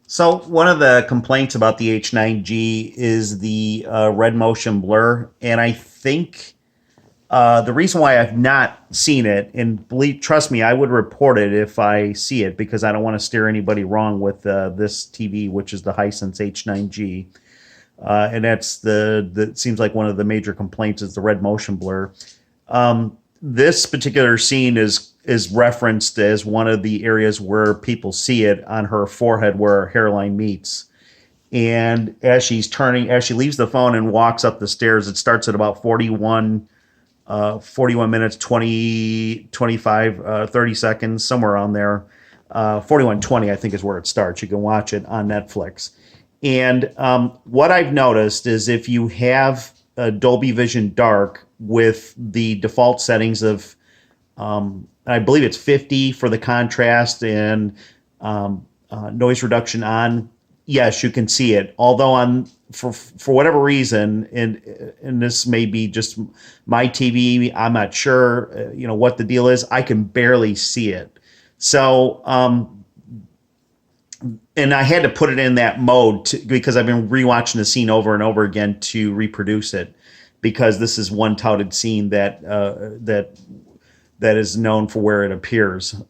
So one of the complaints about the H9G is the red motion blur, and I think the reason why I've not seen it, and believe, trust me, I would report it if I see it because I don't want to steer anybody wrong with this TV, which is the Hisense H9G, and that's it seems like one of the major complaints is the red motion blur. This particular scene is referenced as one of the areas where people see it on her forehead where her hairline meets. And as she leaves the phone and walks up the stairs, it starts at about 41 minutes, 20, 25, 30 seconds, somewhere around there. 41:20, I think, is where it starts. You can watch it on Netflix. And what I've noticed is if you have a Dolby Vision Dark with the default settings of, I believe it's 50 for the contrast and noise reduction on, yes, you can see it. Although on for whatever reason, and this may be just my TV, I'm not sure, what the deal is. I can barely see it. So, and I had to put it in that mode because I've been rewatching the scene over and over again to reproduce it, because this is one touted scene that is known for where it appears.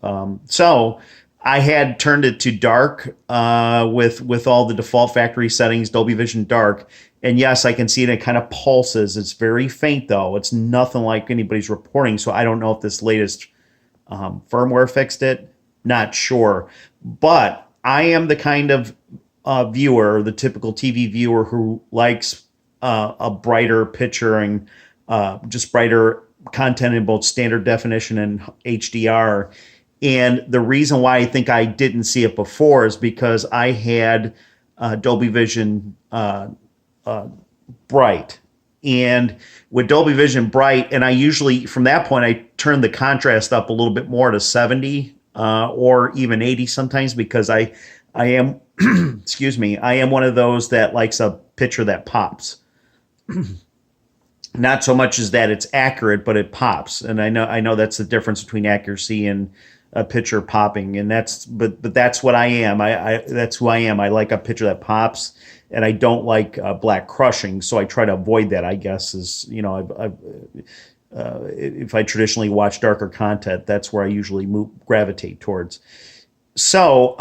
So I had turned it to dark with all the default factory settings, Dolby Vision Dark. And yes, I can see it. It kind of pulses. It's very faint, though. It's nothing like anybody's reporting. So I don't know if this latest firmware fixed it. Not sure. But I am the kind of viewer, the typical TV viewer, who likes a brighter picture and just brighter content in both standard definition and HDR. And the reason why I think I didn't see it before is because I had Dolby Vision Bright. And with Dolby Vision Bright, and I usually, from that point, I turn the contrast up a little bit more to 70 or even 80 sometimes, because I am, excuse me, I am one of those that likes a picture that pops. Not so much as that it's accurate, but it pops. And I know that's the difference between accuracy and a picture popping. And but that's what I am. That's who I am. I like a picture that pops, and I don't like black crushing. So I try to avoid that, I guess, if I traditionally watch darker content, that's where I usually gravitate towards. So,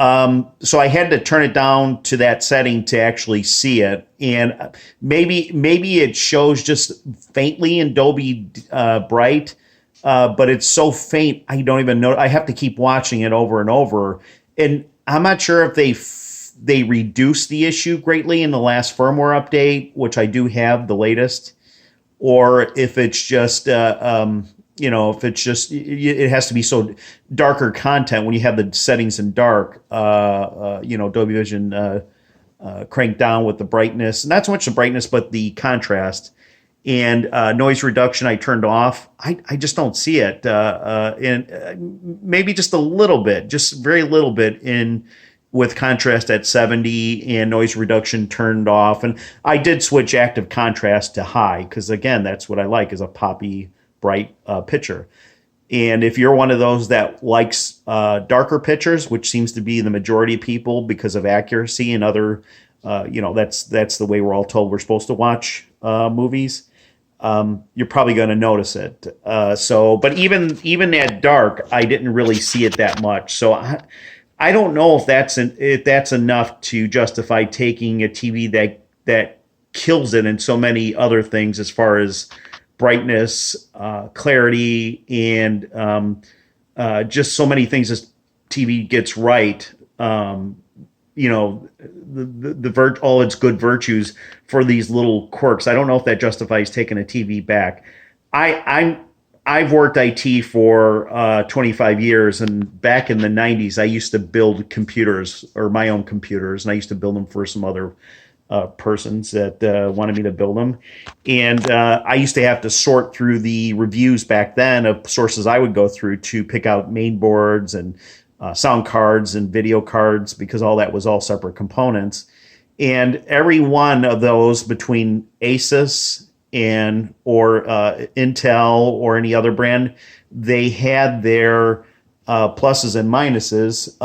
so I had to turn it down to that setting to actually see it, and maybe it shows just faintly in Dolby Bright, but it's so faint I don't even know. I have to keep watching it over and over, and I'm not sure if they reduced the issue greatly in the last firmware update, which I do have the latest, or if it's just if it's just it has to be so darker content when you have the settings in dark, Dolby Vision cranked down with the brightness, not so much the brightness but the contrast, and noise reduction I turned off. I just don't see it, and maybe just a little bit, just very little bit in with contrast at 70 and noise reduction turned off. And I did switch active contrast to high because, again, that's what I like, is a poppy, bright picture. And if you're one of those that likes darker pictures, which seems to be the majority of people because of accuracy and other, that's the way we're all told we're supposed to watch movies. You're probably going to notice it. But even at dark, I didn't really see it that much. So I don't know if that's enough to justify taking a TV that kills it in so many other things as far as brightness, clarity, and just so many things this TV gets right. All its good virtues for these little quirks. I don't know if that justifies taking a TV back. I've worked IT for 25 years, and back in the 90s, I used to build computers, or my own computers, and I used to build them for some other persons that wanted me to build them. And I used to have to sort through the reviews back then of sources I would go through to pick out main boards and sound cards and video cards, because all that was all separate components. And every one of those, between Asus or Intel or any other brand, they had their pluses and minuses.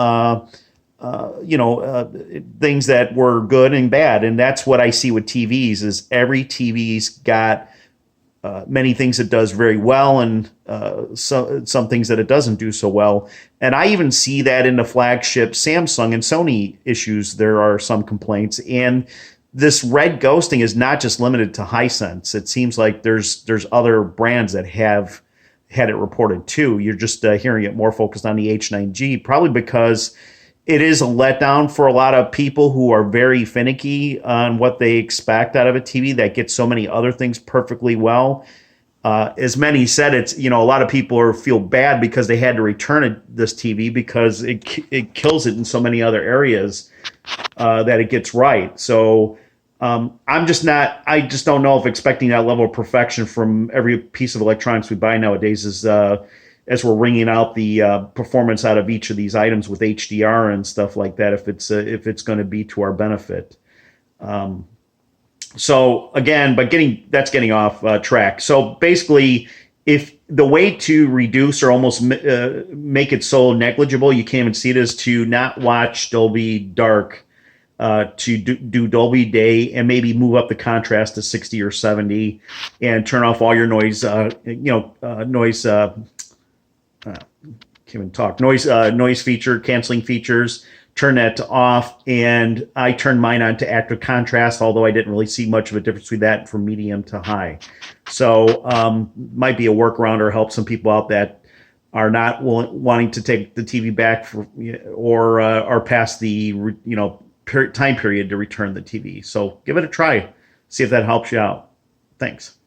things that were good and bad. And that's what I see with TVs is every TV's got many things it does very well and some things that it doesn't do so well. And I even see that in the flagship Samsung and Sony issues. There are some complaints. And this red ghosting is not just limited to Hisense. It seems like there's other brands that have had it reported too. You're just hearing it more focused on the H9G, probably because it is a letdown for a lot of people who are very finicky on what they expect out of a TV that gets so many other things perfectly well. As many said, it's, a lot of people feel bad because they had to return this TV because it kills it in so many other areas that it gets right. So I just don't know if expecting that level of perfection from every piece of electronics we buy nowadays is as we're wringing out the performance out of each of these items with HDR and stuff like that, if it's going to be to our benefit. So again, but that's getting off track. So basically, if the way to reduce or almost make it so negligible you can't even see it is to not watch Dolby Dark, to do Dolby Day and maybe move up the contrast to 60 or 70 and turn off all your noise, noise feature, canceling features, turn that to off. And I turned mine on to active contrast, although I didn't really see much of a difference between that from medium to high. So might be a workaround or help some people out that are not wanting to take the TV back or are past the time period to return the TV. So give it a try. See if that helps you out. Thanks.